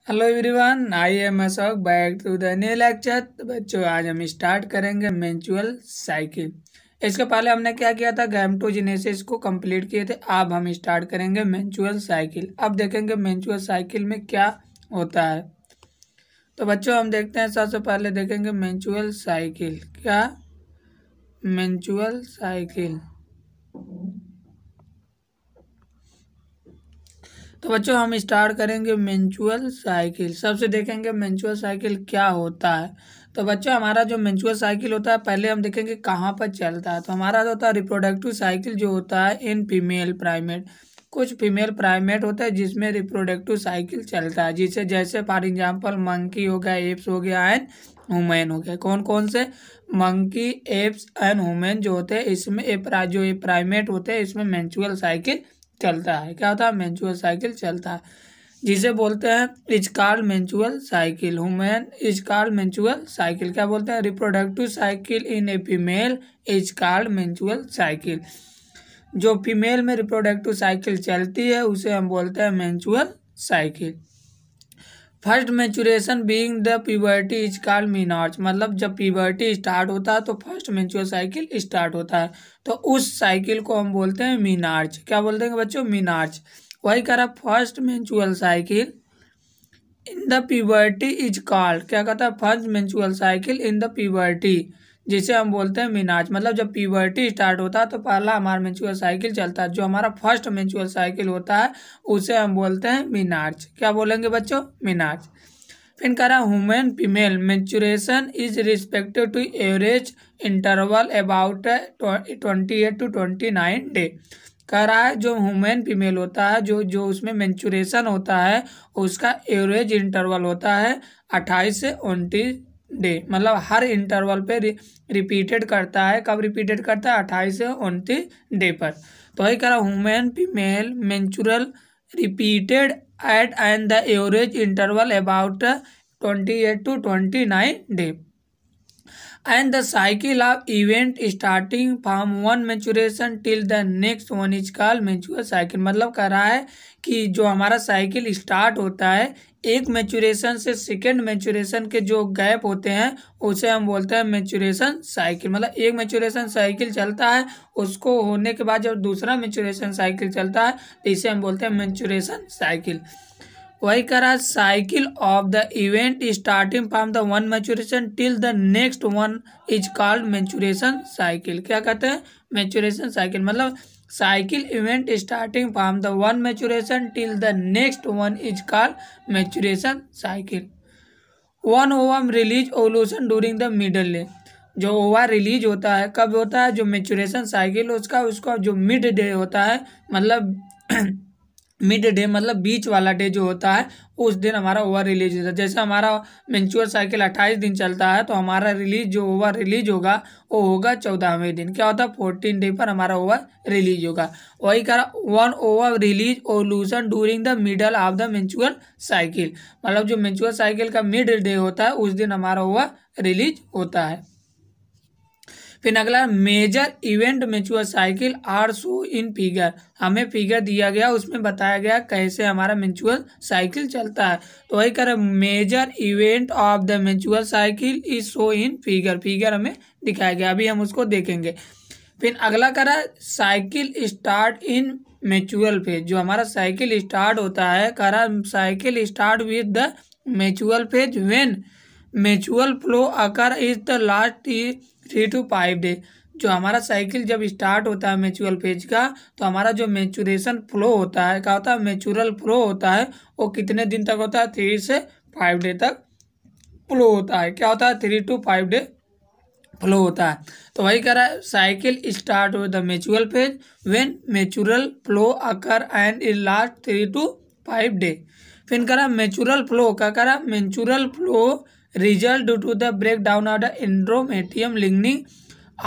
Hello everyone, I am Ashok back to the new lecture. तो बच्चों आज हम स्टार्ट करेंगे मेंस्ट्रुअल साइकिल। इसके पहले हमने क्या किया था, गैमेटोजेनेसिस को कंप्लीट किए थे। अब हम स्टार्ट करेंगे मेंस्ट्रुअल साइकिल। अब देखेंगे मेंस्ट्रुअल साइकिल में क्या होता है। तो बच्चों हम देखते हैं, सबसे पहले देखेंगे मेंस्ट्रुअल साइकिल। क्या मेंस्ट्रुअल साइकिल। तो बच्चों हम स्टार्ट करेंगे मेंस्ट्रुअल साइकिल। सबसे देखेंगे मेंस्ट्रुअल साइकिल क्या होता है। तो बच्चों हमारा जो मेंस्ट्रुअल साइकिल होता है, पहले हम देखेंगे कहाँ पर चलता है। तो हमारा जो होता है रिप्रोडक्टिव साइकिल जो होता है इन फीमेल प्राइमेट। कुछ फीमेल प्राइमेट होता है जिसमें रिप्रोडक्टिव साइकिल चलता है, जिसे जैसे फॉर एग्जाम्पल मंकी हो गया, एप्स हो गया एंड ह्यूमन हो गया। कौन कौन से? मंकी, एप्स एंड ह्यूमन जो होते हैं, इसमें जो प्राइमेट होते हैं इसमें मेंस्ट्रुअल साइकिल चलता है। क्या होता है? मेंस्ट्रुअल साइकिल चलता है, जिसे बोलते हैं is called menstrual cycle. Human is called menstrual cycle. क्या बोलते हैं? Reproductive cycle in a female is called menstrual cycle. जो फीमेल में रिप्रोडक्टिव साइकिल चलती है उसे हम बोलते हैं menstrual cycle. First menstruation being the puberty is called menarche. मतलब जब प्यूबर्टी स्टार्ट होता है तो फर्स्ट मेंस्ट्रुअल साइकिल स्टार्ट होता है, तो उस साइकिल को हम बोलते हैं मीनार्च। क्या बोलते हैं बच्चों? मीनार्च। वही कह रहा first menstrual cycle in the puberty is called. क्या कहता है? First menstrual cycle in the puberty, जिसे हम बोलते हैं मीनार्च। मतलब जब प्यूबर्टी स्टार्ट होता है तो पहला हमारा मेंस्ट्रुअल साइकिल चलता है। जो हमारा फर्स्ट मेंस्ट्रुअल साइकिल होता है उसे हम बोलते हैं मीनार्च। क्या बोलेंगे बच्चों? मीनार्च। फिर कह रहा human female menstruation is respective to average interval about 28 to 29 day. कह रहा है जो ह्यूमन फीमेल होता है, जो जो उसमें मेंस्ट्रुएशन होता है, उसका एवरेज इंटरवल होता है 28 से 29 डे। मतलब हर इंटरवल पे रिपीटेड करता है। कब रिपीटेड करता है? 28 से 29 डे पर। तो वही कह रहा human female menstrual repeated at and the average interval about 28 to 29 day, and the cycle of event starting from one menstruation till the next one is called menstrual cycle। मतलब कह रहा है कि जो हमारा साइकिल स्टार्ट होता है एक मेंस्ट्रुएशन से सेकेंड मेंस्ट्रुएशन के जो गैप होते हैं उसे हम बोलते हैं मेंस्ट्रुएशन साइकिल। मतलब एक मेंस्ट्रुएशन साइकिल चलता है, उसको होने के बाद जब दूसरा मेंस्ट्रुएशन साइकिल चलता है तो इसे हम बोलते हैं मेंस्ट्रुएशन साइकिल। वही कह रहा है cycle of the event starting from the one menstruation till the next one is called menstruation cycle. क्या कहते हैं? Menstruation cycle. मतलब cycle event starting from the one menstruation till the next one is called menstruation cycle. One ovum release ovulation during the middle day. जो ova release होता है कब होता है? जो मेंस्ट्रुएशन साइकिल उसका जो मिड डे होता है, मतलब मिड डे मतलब बीच वाला डे जो होता है, उस दिन हमारा ओवर रिलीज होता है। जैसे हमारा मेंस्ट्रुअल साइकिल 28 दिन चलता है तो हमारा रिलीज जो ओवर रिलीज होगा वो होगा 14वें दिन। क्या होता है? 14 डे पर हमारा ओवर रिलीज होगा। वही कह one over release ovulation during the middle of the menstrual cycle. मतलब जो मेंस्ट्रुअल साइकिल का मिड डे होता है उस दिन हमारा ओवर रिलीज होता है। फिर अगला major event menstrual cycle are show in figure. हमें फिगर दिया गया, उसमें बताया गया कैसे हमारा मेंस्ट्रुअल साइकिल चलता है। तो वही कर major event of the menstrual cycle is show in figure. Figure हमें दिखाया गया, अभी हम उसको देखेंगे। फिर अगला करा cycle start in menstrual phase. जो हमारा साइकिल स्टार्ट होता है, करा cycle start with the menstrual phase when menstrual flow occur is the last 3 to 5 day. जो हमारा साइकिल जब स्टार्ट होता है मेंस्ट्रुअल फेज का, तो हमारा जो मेंस्ट्रुएशन फ्लो होता है, क्या होता है? मेंस्ट्रुअल फ्लो होता है, वो कितने दिन तक होता है? 3 से 5 डे तक फ्लो होता है। क्या होता है? 3 to 5 डे फ्लो होता है। तो वही कह रहा है cycle start with the menstrual phase when menstrual flow occur and it last 3 to 5 day. फिर कह रहा मेंस्ट्रुअल फ्लो क्या कह रहा? Menstrual flow result due to the breakdown of the endometrium lining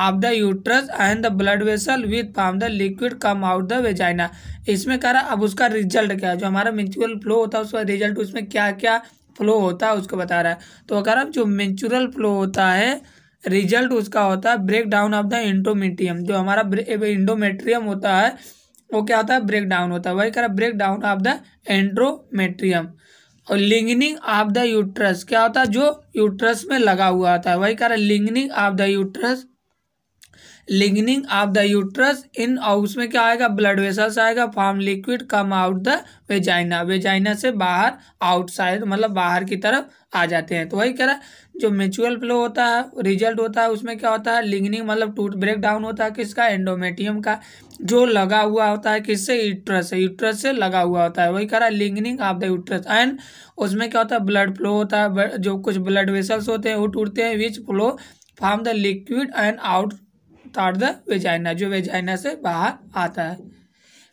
of the uterus and the blood vessel with from the liquid come out the vagina। इसमें कह रहा अब उसका रिजल्ट क्या है? जो हमारा मेंस्ट्रुअल फ्लो होता है उसका रिजल्ट, उसमें क्या क्या फ्लो होता है उसको बता रहा है। तो कह रहा जो मेंस्ट्रुअल फ्लो होता है रिजल्ट उसका होता है break down of the endometrium. जो हमारा एंडोमेट्रियम होता है वो क्या होता है? ब्रेक डाउन होता है। वही कह रहा break down of the endometrium. और लिंगनिंग ऑफ द यूट्रस क्या होता है, जो यूट्रस में लगा हुआ होता है, वही कह रहा है lining of the uterus. Lining of the uterus in, और उसमें क्या आएगा, ब्लड वेसल्स आएगा, form liquid come out the vagina, vagina से बाहर, आउटसाइड मतलब बाहर की तरफ आ जाते हैं। तो वही कह रहा है जो म्यूचुअल फ्लो होता है रिजल्ट होता है उसमें क्या होता है, लिंगनिंग मतलब टूट ब्रेक डाउन होता है किसका, एंडोमेट्रियम का, जो लगा हुआ होता है किससे, यूट्रस से, यूट्रस से लगा हुआ होता है, वही कह रहा है lining of the uterus. And उसमें क्या होता है, ब्लड फ्लो होता है, जो कुछ ब्लड वेसल्स होते हैं वो टूटते हैं, which flow from the liquid and out thought the vagina, जो वेजाइना से बाहर आता है।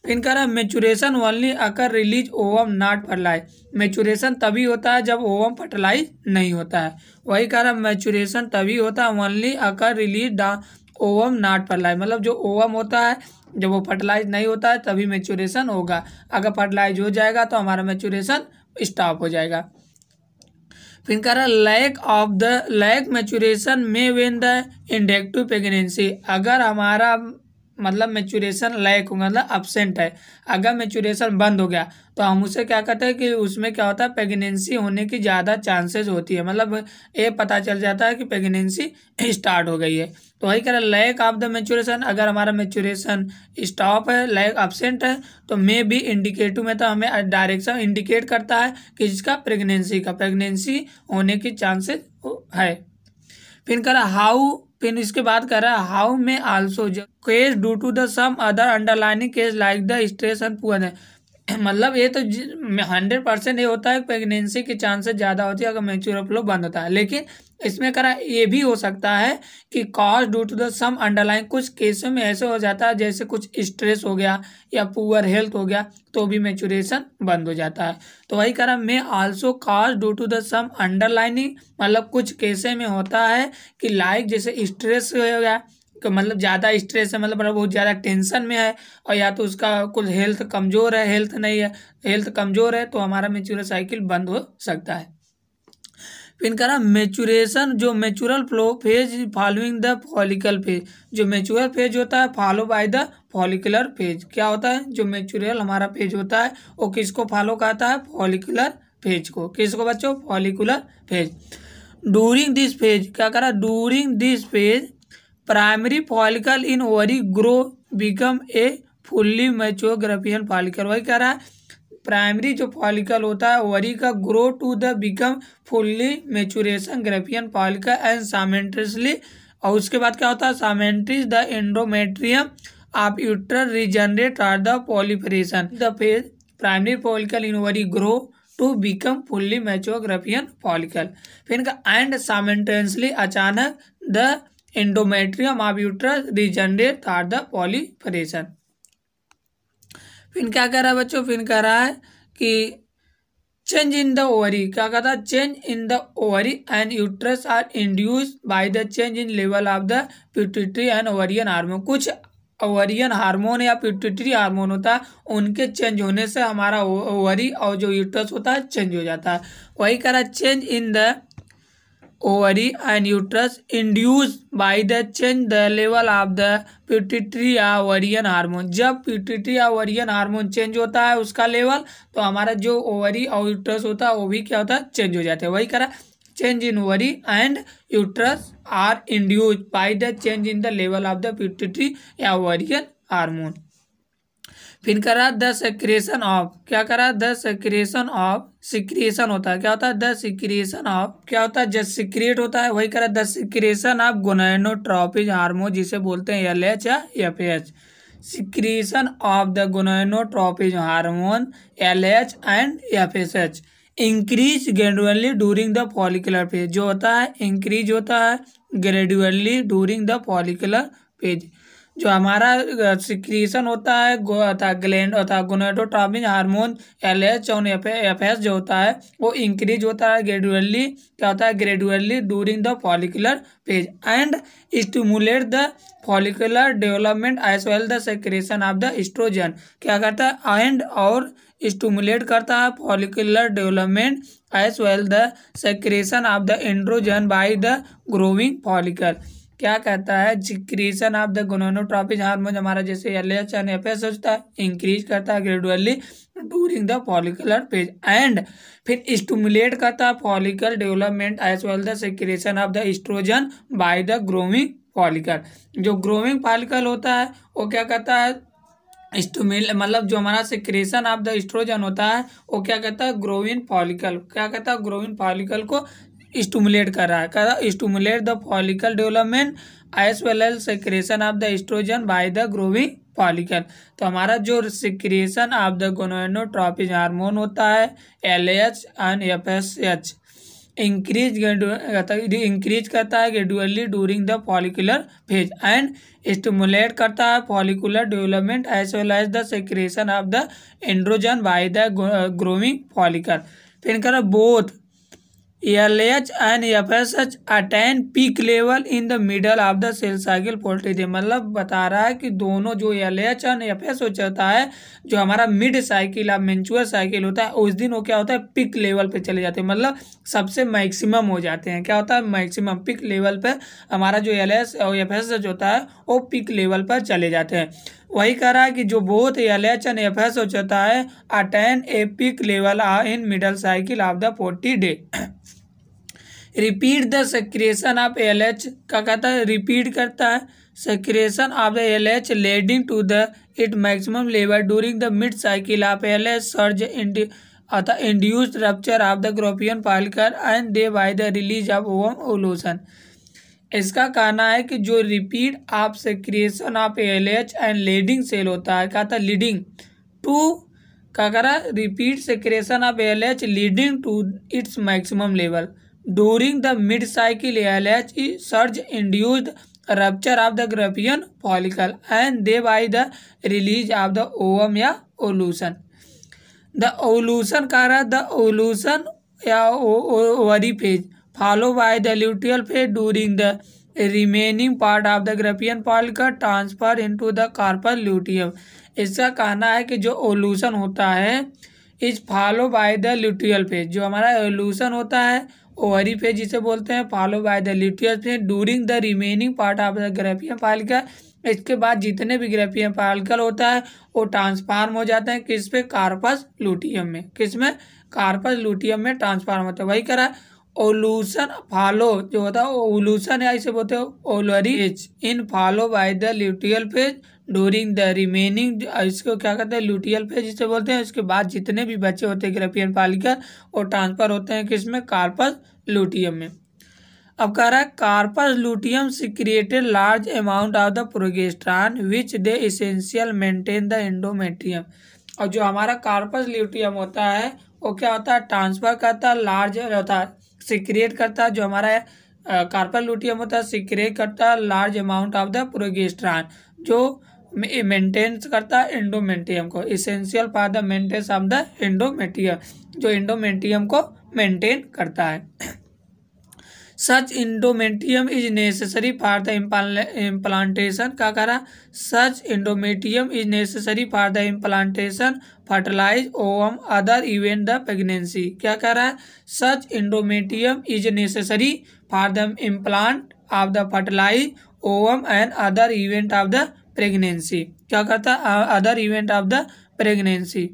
फिर कह रहा है maturation only occur release ovum not fertilize, maturation तभी होता है जब ओवम फर्टिलाइज नहीं होता है, वही कह रहा है मेचुरेशन तभी होता है only occur release ovum not fertilize, मतलब जो ओवम होता है जब वो फर्टिलाइज नहीं होता है तभी मेचुरेशन होगा, अगर फर्टिलाइज हो जाएगा तो हमारा मेचुरेशन स्टॉप हो जाएगा। फिर कह रहा है लैक मैचुरेशन में वेन द इंडेक्टिव प्रेगनेंसी, अगर हमारा मतलब मैचुरेशन लैक होगा मतलब अब्सेंट है, अगर मैचुरेशन बंद हो गया तो हम उसे क्या कहते हैं कि उसमें क्या होता है, प्रेगनेंसी होने की ज़्यादा चांसेस होती है, मतलब ये पता चल जाता है कि प्रेगनेंसी स्टार्ट हो गई है। तो वही कह रहा है लैक ऑफ द मैचुरेशन, अगर हमारा मैचुरेशन स्टॉप है, लैक अब्सेंट है, तो मे बी इंडिकेटिव में तो हमें डायरेक्शन इंडिकेट करता है कि जिसका प्रेगनेंसी होने की चांसेस है। फिर कह रहा हाउ, फिर इसके बाद कह रहा है हाउ में also case due to the some other underlining case like the stress and poor, मतलब ये तो 100% ये होता है प्रेगनेंसी की चांसेस ज़्यादा होती है अगर मैच्योर फ्लो बंद होता है, लेकिन इसमें करा ये भी हो सकता है कि cause due to the some underline, कुछ केसों में ऐसे हो जाता है जैसे कुछ स्ट्रेस हो गया या पुअर हेल्थ हो गया तो भी मैच्योरेशन बंद हो जाता है। तो वही करा में also cause due to the some underlining, मतलब कुछ केसें में होता है कि लाइक जैसे स्ट्रेस हो गया, मतलब ज़्यादा स्ट्रेस है, मतलब बहुत ज़्यादा टेंशन में है, और या तो उसका कुछ हेल्थ कमज़ोर है, हेल्थ नहीं है, हेल्थ कमज़ोर है तो हमारा मैच्योर साइकिल बंद हो सकता है। फिर कह रहा मैचुरेशन, जो menstrual flow phase following the follicle phase, जो मैचुरल फेज होता है follow by the follicular phase, क्या होता है जो मैचुरल हमारा फेज होता है वो किसको फॉलो करता है, फॉलिकुलर फेज को, किसको बच्चों, follicular phase. During this phase क्या करा, during this phase primary follicle in ovary grow become a fully mature Graafian follicle, वही कह रहा है प्राइमरी जो फॉलिकल होता है ओवरी का grow to the become fully maturation Graafian follicle and simultaneously, और उसके बाद क्या होता है simultaneous the endometrium of uterus regenerate are the proliferation the phase primary follicle in ovary grow to become fully mature Graafian follicle. फिर and simultaneously अचानक the endometrium of uterus regenerate are the proliferation. फिर क्या कह रहा है बच्चों, फिर कह रहा है कि चेंज इन द ओवरी, क्या कहता है change in the ovary and uterus are induced by the change in level of the pituitary and ovarian hormone, कुछ ओवरियन हार्मोन या पिट्यूटरी हार्मोन होता है उनके चेंज होने से हमारा ओवरी और जो यूट्रस होता है चेंज हो जाता है। वही कह रहा है change in the ovary and uterus induced by the change the level of the pituitary या ovarian हार्मोन, जब pituitary या ovarian हार्मोन चेंज होता है उसका लेवल तो हमारा जो ओवरी और यूट्रस होता है वो भी क्या होता है चेंज हो जाता है। वही करा change in ovary and uterus are induced by the change in the level of the pituitary या ओवरियन हार्मोन। फिर करा द सेक्रेशन ऑफ, क्या करा द सेक्रेशन ऑफ, सिक्रिएशन होता है, क्या होता है द सिक्रिएशन ऑफ, क्या होता है जब सिक्रिएट होता है, वही करा the secretion of gonadotropic hormone जिसे बोलते हैं LH या FH, secretion of the gonadotropic hormone LH and FSH increase gradually during the follicular phase, जो होता है इंक्रीज होता है gradually during the follicular phase, जो हमारा सिक्रीशन होता है ग्लैंड होता है गोनाडोट्रोपिक हार्मोन LH और FS जो होता है वो इंक्रीज होता है ग्रेजुअली, क्या होता है gradually during the follicular phase and stimulate the follicular development as well the secretion of the oestrogen, क्या करता है एंड और स्टिमुलेट करता है follicular development as well the secretion of the androgen by the growing follicle, क्या कहता है, secretion of the gonadotropic hormone हमारा जैसे LH एंड FS होता है, इंक्रीज करता है gradually during the follicular phase and फिर स्टिमुलेट करता है follicle development as well the secretion of the oestrogen by the growing follicle. जो ग्रोइंग फॉलिकल होता है वो क्या कहता है, मतलब जो हमारा सिक्रेशन ऑफ द एस्ट्रोजन होता है वो क्या कहता है, ग्रोइंग फॉलिकल, क्या कहता है, ग्रोइंग फॉलिकल को स्टिमुलेट कर रहा है, कह रहा है stimulate the follicle development as well as secretion of the oestrogen by the growing follicle. तो हमारा जो secretion of the gonadotropic hormone होता है LH एंड FSH इंक्रीज करता है gradually during the follicular phase and stimulate करता है follicular development as well as the secretion of the androgen by the growing follicle. फिर कर both LH and FSH attain peak level in the middle of the cell cycle 40 day, मतलब बता रहा है कि दोनों जो LH एंड FSH होता है जो हमारा mid cycle of menstrual cycle होता है उस दिन वो क्या होता है, पीक लेवल पे चले जाते हैं, मतलब सबसे मैक्सिमम हो जाते हैं। क्या होता है, मैक्सिमम पीक लेवल पे हमारा जो LH और FSH होता है वो पीक लेवल पर चले जाते हैं। वही कह रहा है कि जो बोथ LH एंड FSH होता है attain a peak level in middle cycle of the 40 day. Repeat the secretion of LH, क्या कहता है, रिपीट करता है secretion of the LH leading to the it maximum level during the mid cycle of LH surge अतः induced rupture of the Graafian follicle and thereby the release of ovulation. इसका कहना है कि जो repeat of secretion of LH and leading cell होता है, क्या था, लीडिंग टू, क्या कह रहा है, repeat secretion of LH leading to its maximum level during the mid cycle LH surge induced rupture of the Graafian follicle and thereby the release of the ovum या ovulation. The ovulation कह रहा है, the ovulation या ovary phase follow by the luteal phase during the remaining part of the Graafian follicle transfer into the corpus luteum. इसका कहना है कि जो ओवुलेशन होता है is follow by the luteal phase, जो हमारा ओवुलेशन होता है ओवरी फेज जिसे बोलते हैं, follow by the luteal phase during the remaining part of the Graafian follicle. इसके बाद जितने भी ग्रोपियन फॉलिकल होता है वो ट्रांसफॉर्म हो जाते हैं किस पे, कार्पस लूटियम में, किस में, कार्पस लूटियम में ट्रांसफॉर्म होता है। वही कह रहा है ओवुलेशन फॉलो जो होता है ओवुलेशन या इसे बोलते हैं ovary phase in follow by the luteal phase during the remaining, इसको क्या कहते हैं, ल्यूटियल फेज जिसे बोलते हैं। इसके बाद जितने भी बच्चे होते हैं ग्रोपियन फॉलिकल वो ट्रांसफर होते हैं किसमें, कार्पस लूटियम में। अब कह रहा है corpus luteum secreted large amount of the progesterone which they essential maintain the endometrium. और जो हमारा कार्पस लूटियम होता है वो क्या होता है, ट्रांसफर करता है, लार्ज होता है, सिक्रिएट करता है, जो हमारा कार्पस लूटियम होता है सिक्रिएट करता है large amount of the progesterone जो मेंटेन्स करता है एंडोमेट्रियम को, essential for the maintenance of the endometrium, जो एंडोमेट्रियम को मेंटेन करता है। Such endometrium is necessary for the implantation, क्या कह रहा, such endometrium is necessary for the implantation fertilize ovum other event the pregnancy. क्या कह रहा है, such endometrium is necessary for the implant of the fertilize ovum and other event of the pregnancy. क्या करता है, other event of the pregnancy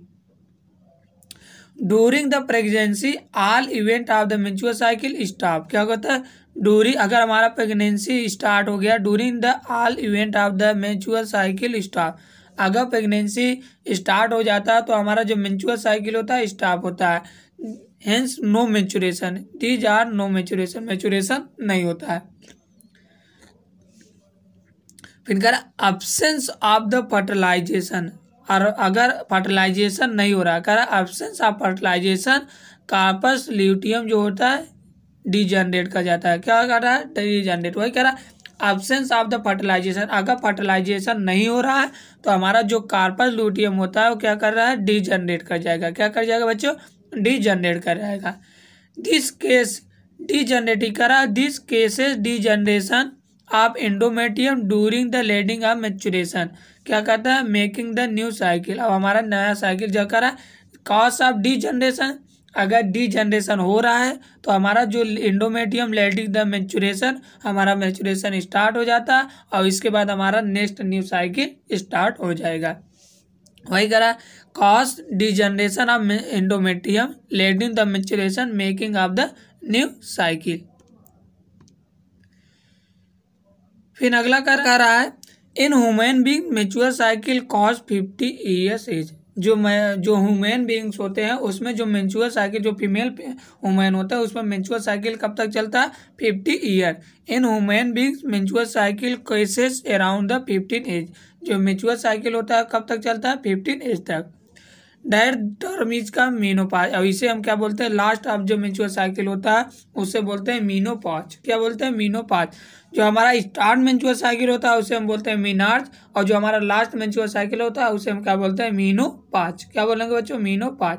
during the pregnancy all event of the menstrual cycle stop. क्या होता है, during, अगर हमारा pregnancy start हो गया during the all event of the menstrual cycle stop, अगर प्रेगनेंसी स्टार्ट हो जाता है तो हमारा जो मेंस्ट्रुअल साइकिल होता है स्टॉप होता है, hence no maturation, these are no maturation, maturation नहीं होता है। फिर कह रहा एब्सेंस ऑफ द फर्टिलाइजेशन, और अगर फर्टिलाइजेशन नहीं हो रहा, कह रहा absence of fertilization corpus luteum जो होता है डिजनरेट कर जाता है। क्या कर रहा है, डिजनरेट। वही कह रहा एब्सेंस ऑफ द फर्टिलाइजेशन, अगर फर्टिलाइजेशन नहीं हो रहा है तो हमारा जो कार्पस ल्यूटियम होता है वो क्या कर रहा है, डिजनरेट कर जाएगा। क्या कर जाएगा बच्चों, डिजनरेट कर जाएगा। दिस केस डिजनरेटिंग कर रहा, this cases degeneration of endometrium during the leading of maturation. क्या कहता है, मेकिंग द न्यू साइकिल, अब हमारा नया साइकिल जो कर रहा है, कॉज ऑफ डिजनरेशन, अगर डीजनरेशन हो रहा है तो हमारा जो एंडोमेट्रियम लेटिंग द मैच्योरेशन, हमारा मैच्योरेशन स्टार्ट हो जाता है और इसके बाद हमारा नेक्स्ट न्यू साइकिल स्टार्ट हो जाएगा। वही करा cause degeneration of endometrium letting the maturation making of the new cycle. फिर अगला कर रहा है in human being mature cycle cause 50 years age. जो ह्यूमन बीइंग्स होते हैं उसमें जो मैच्योर साइकिल, जो फीमेल ह्यूमन होता है उसमें मैच्योर साइकिल कब तक चलता है? 50 year. In human beings mature cycle cases around the 15 age. जो मैच्योर साइकिल होता है कब तक चलता है? 15 एज तक। दैट टर्म इज का मीनोपॉज। और इसे हम क्या बोलते हैं? लास्ट ऑफ जो मैच्योर साइकिल होता है उसे बोलते हैं मीनोपॉज। क्या बोलते हैं? मीनोपॉज। जो हमारा स्टार्ट मैच्योर साइकिल होता है उसे हम बोलते हैं मीनार्ज, और जो हमारा लास्ट मैच्योर साइकिल होता है उसे हम क्या बोलते हैं? मीनोपॉज। क्या बोलेंगे बच्चों? Menopause.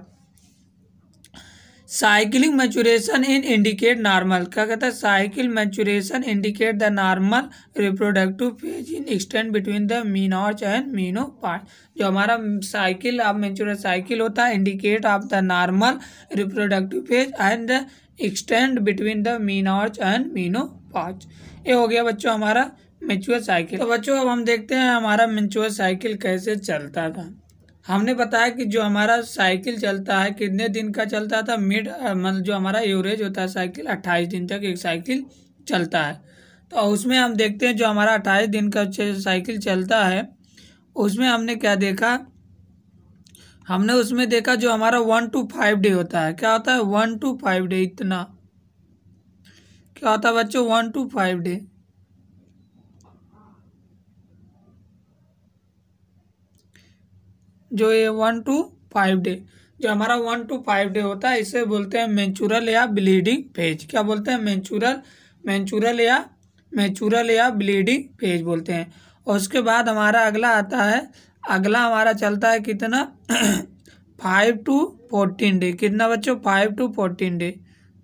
Cycling maturation in indicate normal. क्या कहता है? Cycle maturation indicate the normal reproductive phase in extend between the menarche and menopause. जो हमारा साइकिल ऑफ मैच्योर साइकिल होता है indicate of the normal reproductive phase and the extend between the menarche and menopause. ये हो गया बच्चों हमारा mature cycle. तो बच्चों अब हम देखते हैं हमारा मैच्योर साइकिल कैसे चलता था। हमने बताया कि जो हमारा साइकिल चलता है कितने दिन का चलता था? मतलब जो हमारा एवरेज होता है साइकिल 28 दिन तक एक साइकिल चलता है। तो उसमें हम देखते हैं जो हमारा 28 दिन का साइकिल चलता है उसमें हमने क्या देखा? हमने उसमें देखा जो हमारा 1 to 5 डे होता है। क्या होता है? 1 to 5 डे। इतना क्या होता है बच्चों? 1 to 5 डे। जो ये 1 to 5 डे, जो हमारा 1 to 5 डे होता है इसे बोलते हैं मेंचुरल या ब्लीडिंग फेज। क्या बोलते हैं? मेंचुरल या ब्लीडिंग फेज बोलते हैं। और उसके बाद हमारा अगला आता है, अगला हमारा चलता है कितना? 5 to 14 डे। कितना बच्चों? 5 to 14 डे।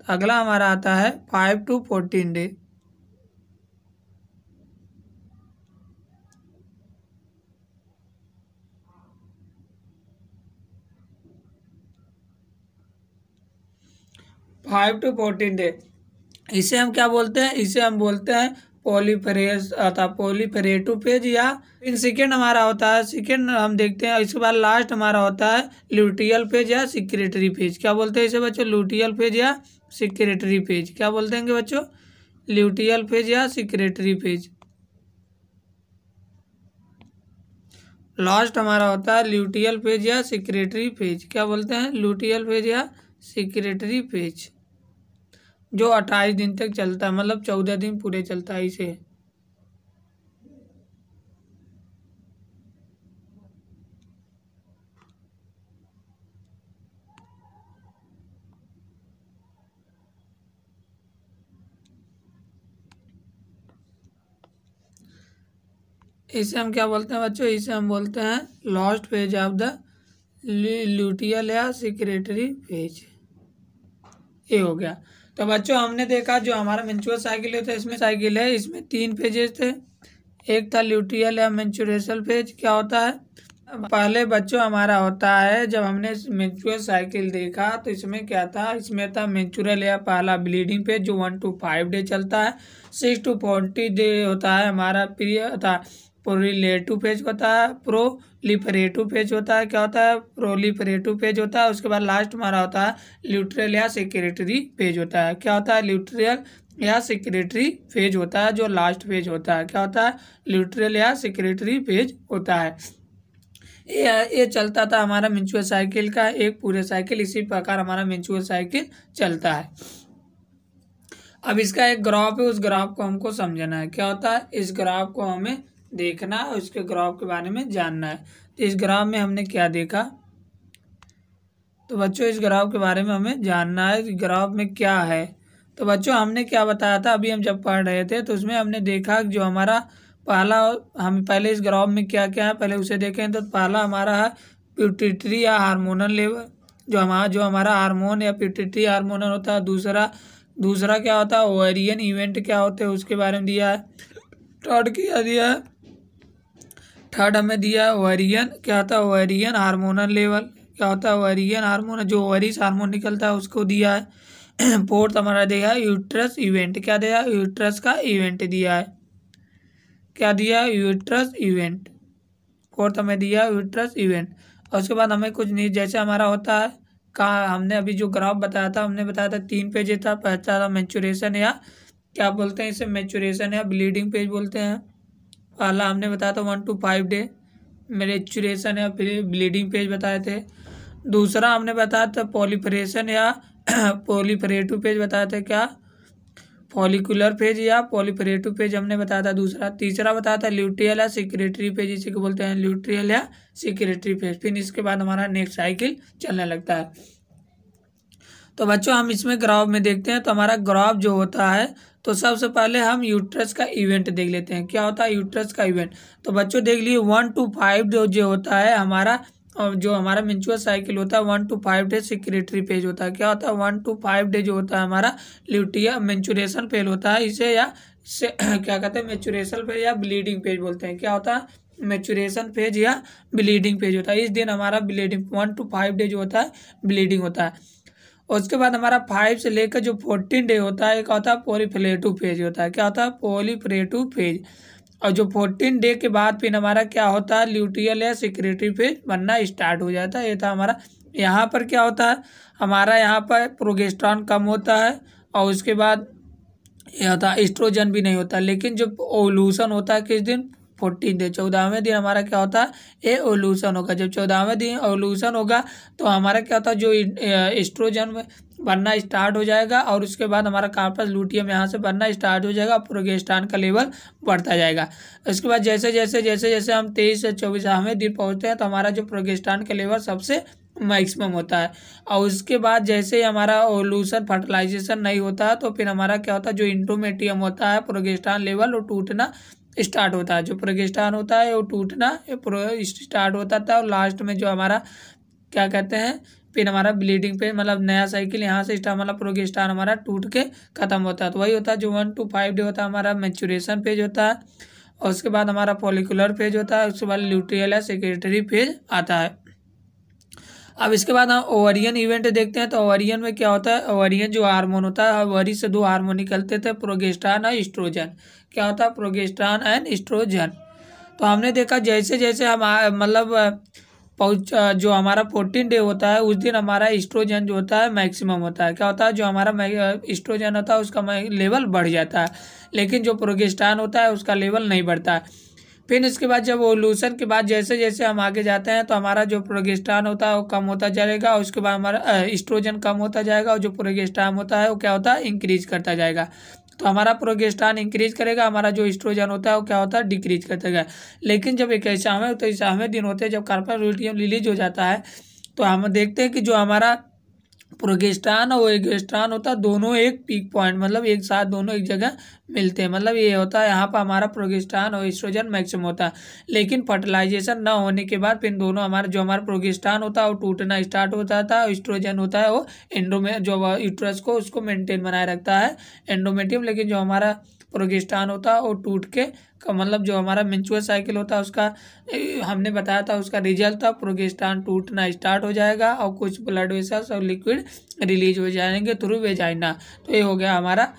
अगला हमारा आता है 5 to 14 day. Five to 14 day. इसे हम क्या बोलते हैं? इसे हम बोलते हैं पॉलीफेरेज अथा पॉलीफेरेटिव फेज या इन सेकेंड हमारा होता है। सेकेंड हम देखते हैं। इसके बाद लास्ट हमारा होता है ल्यूटियल फेज या सिक्रेटरी फेज। क्या बोलते हैं इसे बच्चों? ल्यूटियल फेज या सिक्रेटरी फेज। क्या बोलते हैं बच्चों? ल्यूटियल फेज या सिक्रेटरी फेज। लास्ट हमारा होता है ल्यूटियल फेज या सिक्रेटरी फेज। क्या बोलते हैं? ल्यूटियल फेज या सिक्रेटरी फेज, जो 28 दिन तक चलता है, मतलब 14 दिन पूरे चलता है। इसे हम क्या बोलते हैं बच्चों? इसे हम बोलते हैं last phase of the luteal या सिक्रेटरी फेज। ये हो गया। तो बच्चों हमने देखा जो हमारा मेंस्ट्रुअल साइकिल है, तो इसमें साइकिल है, इसमें 3 फेजेस थे। एक था ल्यूटियल या मेंस्ट्रुअल फेज। क्या होता है? पहले बच्चों हमारा होता है जब हमने मेंस्ट्रुअल साइकिल देखा तो इसमें क्या था? इसमें था मेंस्ट्रुअल या पहला ब्लीडिंग फेज जो 1 to 5 डे चलता है। 6 to 40 डे होता है हमारा पीरियड था प्रोलिफरेटिव फेज होता है। प्रोलिफरेटिव फेज होता है। क्या होता है? प्रोलिफरेटिव फेज होता है। उसके बाद लास्ट हमारा होता है ल्यूट्रियल या सेक्रेटरी फेज होता है। क्या होता है? ल्यूट्रियल या सेक्रेटरी फेज होता है, जो लास्ट फेज होता है। क्या होता है? ल्यूट्रियल या सेक्रेटरी फेज होता है। ये चलता था हमारा मेंस्ट्रुअल साइकिल का एक पूरे साइकिल। इसी प्रकार हमारा मेंस्ट्रुअल साइकिल चलता है। अब इसका एक ग्राफ है, उस ग्राफ को हमको समझना है। क्या होता है? इस ग्राफ को हमें देखना है, उसके ग्राफ के बारे में जानना है। तो इस ग्राफ में हमने क्या देखा? तो बच्चों इस ग्राफ के बारे में हमें जानना है, ग्राफ में क्या है। तो बच्चों हमने क्या बताया था अभी हम जब पढ़ रहे थे, तो उसमें हमने देखा जो हमारा पहला, हम पहले इस ग्राफ में क्या क्या है पहले उसे देखें। तो पहला हमारा है पिट्यूटरी या हार्मोनल लेवल, जो हमारा हार्मोन या पिट्यूटरी हार्मोनल होता है। दूसरा क्या होता है? ओवेरियन इवेंट क्या होते हैं उसके बारे में दिया है। थर्ड हमें दिया है ओवेरियन, क्या होता है? Ovarian hormonal level. क्या होता है ओवेरियन हार्मोन, जो ओवरीज हार्मोन निकलता है उसको दिया है। फोर्थ हमारा दिया है यूट्रस इवेंट, क्या दिया है यूट्रस का इवेंट दिया है, क्या दिया यूट्रस इवेंट, फोर्थ हमें दिया यूट्रस इवेंट। और उसके बाद हमें कुछ नहीं, जैसे हमारा होता है कहा हमने अभी जो ग्राफ बताया था, हमने बताया था 3 पेज था। पहला था मैच्योरेशन या क्या बोलते हैं इसे, मैच्योरेशन या ब्लीडिंग पेज बोलते हैं। पहला हमने बताया था 1 to 5 डे मैच्योरेशन या ब्लीडिंग पेज बताए थे। दूसरा हमने बताया था पॉलीफरेशन या पॉलीफरेटिव पेज बताया था, क्या फॉलिकुलर पेज या पॉलीफरेटिव पेज हमने बताया था दूसरा। तीसरा बताया था ल्यूट्रियल या सिक्रेटरी पेज, इसी को बोलते हैं ल्यूट्रियल या सिक्रेटरी पेज। फिर इसके बाद हमारा नेक्स्ट साइकिल चलने लगता है। तो बच्चों हम इसमें ग्राफ में देखते हैं, तो हमारा ग्राफ जो होता है, तो सबसे पहले हम यूट्रस का इवेंट देख लेते हैं, क्या होता है यूट्रस का इवेंट। तो बच्चों देख लिए 1 to 5 जो होता है हमारा, और जो हमारा मेंस्ट्रुअल साइकिल होता है 1 to 5 डे सिक्रेटरी पेज होता है। क्या होता है 1 to 5 डे जो होता है हमारा ल्यूटिया मेंस्ट्रुएशन पेज होता है, इसे या से क्या कहते हैं मेंस्ट्रुएशन पेज या ब्लीडिंग पेज बोलते हैं। क्या होता है मेंस्ट्रुएशन पेज या ब्लीडिंग पेज होता है। इस दिन हमारा ब्लीडिंग 1 to 5 डे जो होता है ब्लीडिंग होता है। और उसके बाद हमारा 5 से लेकर जो 14 डे होता है, एक होता है पॉलीफिलेटिव फेज होता है। क्या होता है पॉलीफिलेटिव फेज। और जो 14 डे के बाद फिर हमारा क्या होता है ल्यूटियल या सिक्रेटरी फेज बनना स्टार्ट हो जाता है। ये था हमारा। यहाँ पर क्या होता है हमारा, यहाँ पर प्रोजेस्टेरॉन कम होता है, और उसके बाद ये होता है एस्ट्रोजन भी नहीं होता। लेकिन जो ओवुलेशन होता है किस दिन 14 डे 14वें दिन हमारा क्या होता है ये ओवुलेशन होगा। जब 14वें दिन ओवुलेशन होगा तो हमारा क्या होता है जो एस्ट्रोजन बनना स्टार्ट हो जाएगा, और उसके बाद हमारा कार्पस लूटियम यहाँ से बनना स्टार्ट हो जाएगा, प्रोजेस्टेरॉन का लेवल बढ़ता जाएगा। इसके बाद जैसे जैसे जैसे जैसे हम 23 से 24वें दिन पहुँचते हैं तो हमारा जो प्रोजेस्टेरॉन का लेवल सबसे मैक्सिमम होता है। और उसके बाद जैसे ही हमारा ओवुलेशन फर्टिलाइजेशन नहीं होता है तो फिर हमारा क्या होता है जो इंडोमेट्रियम होता है प्रोजेस्टेरॉन लेवल वो टूटना स्टार्ट होता है। जो प्रोजेस्टेरॉन होता है वो टूटना स्टार्ट होता था, और लास्ट में जो हमारा क्या कहते हैं फिर हमारा ब्लीडिंग पे मतलब नया साइकिल यहाँ से स्टार्ट, मतलब प्रोजेस्टेरॉन हमारा टूट के खत्म होता है। तो वही होता है जो 1 to 5 डे होता है हमारा मैच्योरेशन फेज होता है, और उसके बाद हमारा फॉलिकुलर फेज होता है, उसके बाद ल्यूटियल या सेक्रेटरी फेज आता है। अब इसके बाद हम ओवरियन इवेंट देखते हैं। तो ओवरियन में क्या होता है, ओवरियन जो हार्मोन होता है, ओवरी से 2 हार्मोन निकलते थे प्रोजेस्टेरॉन और एस्ट्रोजन। क्या होता है प्रोजेस्टेरॉन एंड एस्ट्रोजन। तो हमने देखा जैसे जैसे हम मतलब जो हमारा 14 डे होता है उस दिन हमारा एस्ट्रोजन जो होता है मैक्सिमम होता है। क्या होता है जो हमारा एस्ट्रोजन होता है उसका लेवल बढ़ जाता है, लेकिन जो प्रोजेस्टेरॉन होता है उसका लेवल नहीं बढ़ता है। फिर इसके बाद जब ओवुलेशन के बाद जैसे जैसे हम आगे जाते हैं तो हमारा जो प्रोजेस्टेरॉन होता है वो कम होता जाएगा, और उसके बाद हमारा एस्ट्रोजन कम होता जाएगा, और जो प्रोजेस्टेरॉन होता है वो क्या होता है इंक्रीज करता जाएगा। तो हमारा प्रोजेस्टेरॉन इंक्रीज करेगा, हमारा जो एस्ट्रोजन होता है वो क्या होता है डिक्रीज करता जाएगा। लेकिन जब 21वें दिन होते हैं जब कार्पस लूटियम रिलीज हो जाता है तो हम देखते हैं कि जो हमारा प्रोजेस्टेरॉन और एस्ट्रोजन होता है दोनों एक पीक पॉइंट मतलब एक साथ दोनों एक जगह मिलते हैं। मतलब ये होता है यहाँ पर हमारा प्रोजेस्टेरॉन और एस्ट्रोजन मैक्सिमम होता है। लेकिन फर्टिलाइजेशन ना होने के बाद फिर दोनों हमारा जो हमारा प्रोजेस्टेरॉन होता है वो टूटना स्टार्ट होता था, और एस्ट्रोजन होता है वो जो यूट्रस को उसको मेंटेन बनाए रखता है एंडोमेट्रियम। लेकिन जो हमारा प्रोजेस्टेरॉन होता है वो टूट के मतलब जो हमारा मेंस्ट्रुअल साइकिल होता है उसका हमने बताया था उसका रिजल्ट था प्रोजेस्टेरॉन टूटना स्टार्ट हो जाएगा, और कुछ ब्लड वेसल्स और लिक्विड रिलीज हो जाएंगे थ्रू वेजाइना। तो ये हो गया हमारा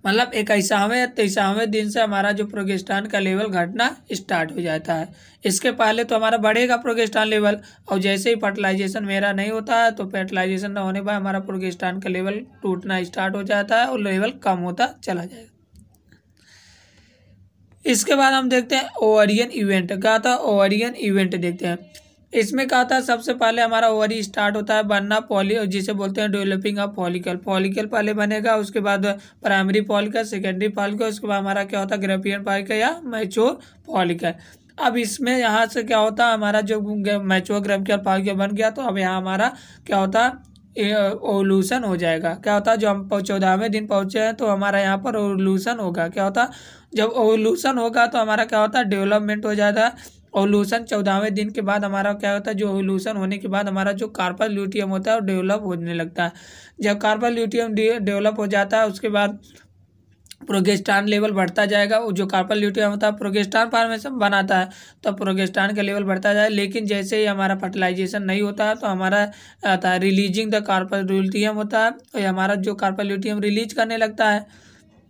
मतलब 21वें या 23वें दिन से हमारा जो प्रोजेस्टेरॉन का लेवल घटना स्टार्ट हो जाता है। इसके पहले तो हमारा बढ़ेगा प्रोजेस्टेरॉन लेवल, और जैसे ही फर्टिलाइजेशन मेरा नहीं होता है तो फर्टिलाइजेशन ना होने पर हमारा प्रोजेस्टेरॉन का लेवल टूटना स्टार्ट हो जाता है और लेवल कम होता चला जाएगा। इसके बाद हम देखते हैं ओवरियन इवेंट। क्या था ओवरियन इवेंट देखते हैं। इसमें क्या होता है सबसे पहले हमारा ओवरी स्टार्ट होता है बनना जिसे बोलते हैं डेवलपिंग ऑफ फॉलिकल। फॉलिकल पहले बनेगा, उसके बाद प्राइमरी फॉलिकल, सेकेंडरी फॉलिकल, उसके बाद हमारा क्या होता है ग्रेपियन फॉलिकल या मैच्योर फॉलिकल। अब इसमें यहाँ से क्या होता है हमारा जो मैच्योर ग्रेपियन फॉलिकल बन गया तो अब यहाँ हमारा क्या होता है ओवुलेशन हो जाएगा। क्या होता है जो हम 14वें दिन पहुँचे हैं तो हमारा यहाँ पर ओवुलेशन होगा। क्या होता है जब ओवुलेशन होगा तो हमारा क्या होता है डेवलपमेंट हो जाता है। ओवुलेशन 14वें दिन के बाद हमारा क्या होता है जो ओवुलेशन होने के बाद हमारा जो कार्पस ल्यूटियम होता है वो डेवलप होने लगता है। जब कार्पस ल्यूटियम डेवलप हो जाता है उसके बाद प्रोगेस्टान लेवल बढ़ता जाएगा। वो जो कार्पल ल्यूटियम होता है प्रोगेस्टान फॉर्मेशन बनाता है, तो प्रोगेस्टान का लेवल बढ़ता जाए। लेकिन जैसे ही हमारा फर्टिलाइजेशन नहीं होता है तो हमारा आता है रिलीजिंग द कार्पल ल्यूटियम होता है, और ये हमारा जो कार्पल ल्यूटियम रिलीज करने लगता है,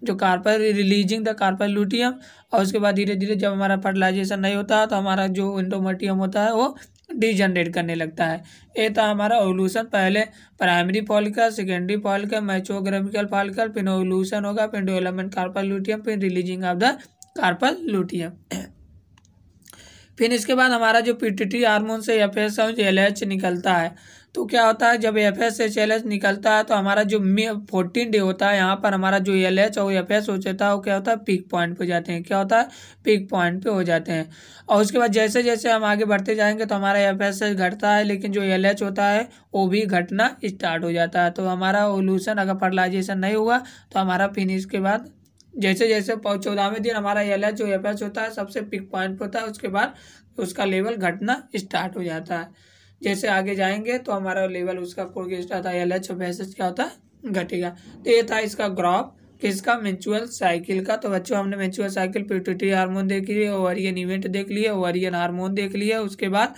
जो corpus releasing the corpus luteum. और उसके बाद धीरे धीरे जब हमारा फर्टिलाइजेशन नहीं होता है तो हमारा जो एंडोमेट्रियम होता है वो डीजनरेट करने लगता है। ये था हमारा ओवल्यूशन। पहले primary follicle, secondary follicle, mature Graafian follicle, फिर ओवल्यूशन होगा, फिर डेवलपमेंट कार्पल ल्यूटियम, फिर releasing of the corpus luteum. फिर इसके बाद हमारा जो पिट्यूटरी हार्मोन से FSH निकलता है, तो क्या होता है जब FSH निकलता है तो हमारा जो 14 डे होता है, यहाँ पर हमारा जो LH और FS हो जाता है वो क्या होता है पीक पॉइंट पे जाते हैं। क्या होता है पीक पॉइंट पे हो जाते हैं। और उसके बाद जैसे जैसे हम आगे बढ़ते जाएंगे तो हमारा FSH घटता है, लेकिन जो LH होता है वो भी घटना स्टार्ट हो जाता है। तो हमारा ओवल्यूशन अगर फर्टिलाइजेशन नहीं हुआ तो हमारा फिनिश के बाद जैसे जैसे 14वें दिन हमारा LH जो FS होता है सबसे पिक पॉइंट पर होता है, उसके बाद उसका लेवल घटना स्टार्ट हो जाता है। जैसे आगे जाएंगे तो हमारा लेवल उसका प्रोग्रेस आता है, LH और FS क्या होता है घटेगा। तो ये था इसका ग्राफ किसका मेंस्ट्रुअल साइकिल का। तो बच्चों हमने मेंस्ट्रुअल साइकिल, पिट्यूटरी हार्मोन देख लिए, ओवरियन इवेंट देख लिए, ओवरियन हार्मोन देख लिए, उसके बाद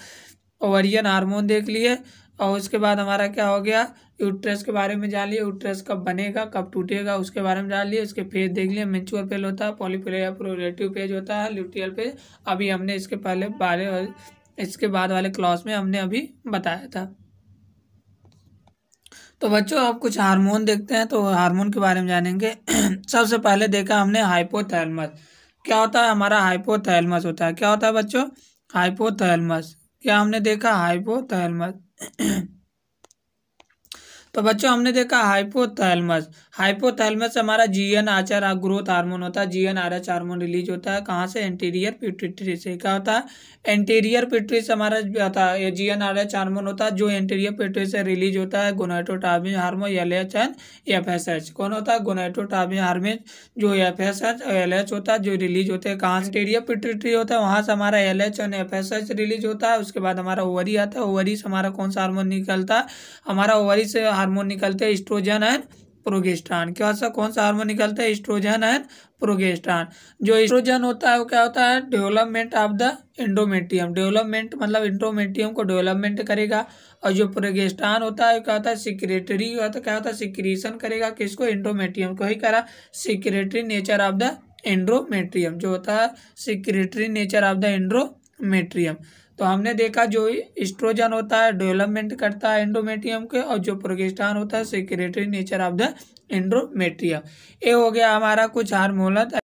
ओवरियन हार्मोन देख लिए, और उसके बाद हमारा क्या हो गया यूट्रस के बारे में जान लिए, यूट्रस कब बनेगा कब टूटेगा उसके बारे में जान लिए। उसके फेज देख लिए, मेंस्ट्रुअल फेज होता है, पॉलीफेज या प्रोलेटिव फेज होता है, ल्यूटियल फेज अभी हमने इसके पहले इसके बाद वाले क्लास में हमने अभी बताया था। तो बच्चों अब कुछ हार्मोन देखते हैं, तो हार्मोन के बारे में जानेंगे। सबसे पहले देखा हमने हाइपोथैलेमस। क्या होता है हमारा हाइपोथैलेमस होता है, क्या होता है बच्चों हाइपोथैलेमस। क्या हमने देखा हाइपोथैलेमस। तो बच्चों हमने देखा हाइपोथैलेमस। हाइपोथैलेमस से हमारा GnRH ग्रोथ हार्मोन होता है, GnRH हार्मोन रिलीज होता है कहाँ से एंटीरियर पिट्यूटरी से। क्या होता है एंटीरियर पिट्यूटरी से हमारा होता है ये GnRH हार्मोन होता है, जो एंटीरियर पिट्यूटरी से रिलीज होता है gonadotropin hormone LH and FSH। कौन होता है गोनाडोट्रोपिन हार्मोन, जो FSH और LH होता है, जो रिलीज होते हैं कहाँ से एंटीरियर पिट्यूटरी होता है, वहाँ से हमारा LH और FSH रिलीज होता है। उसके बाद हमारा ओवरी आता है, ओवरी से हमारा कौन सा हार्मोन निकलता है, हमारा ओवरी से हार्मोन निकलते हैं एस्ट्रोजन एंड प्रोगेस्टेरॉन। क्या सा कौन सा हार्मोन निकलता है एस्ट्रोजन एंड प्रोगेस्टेरॉन। जो एस्ट्रोजन होता है वो क्या होता है development of the endometrium, development मतलब एंडोमेट्रियम को डेवलपमेंट करेगा। और जो प्रोगेस्टेरॉन होता है क्या होता है सिक्रेटरी होता है, क्या होता है सिक्रीशन करेगा किसको एंडोमेट्रियम को ही करा, secretory nature of the endometrium जो होता है secretory nature of the endometrium. तो हमने देखा जो एस्ट्रोजन होता है डेवलपमेंट करता है एंडोमेट्रियम के, और जो प्रोगेस्टेरॉन होता है secretary nature of the endometrium. ये हो गया हमारा कुछ हार्मोनल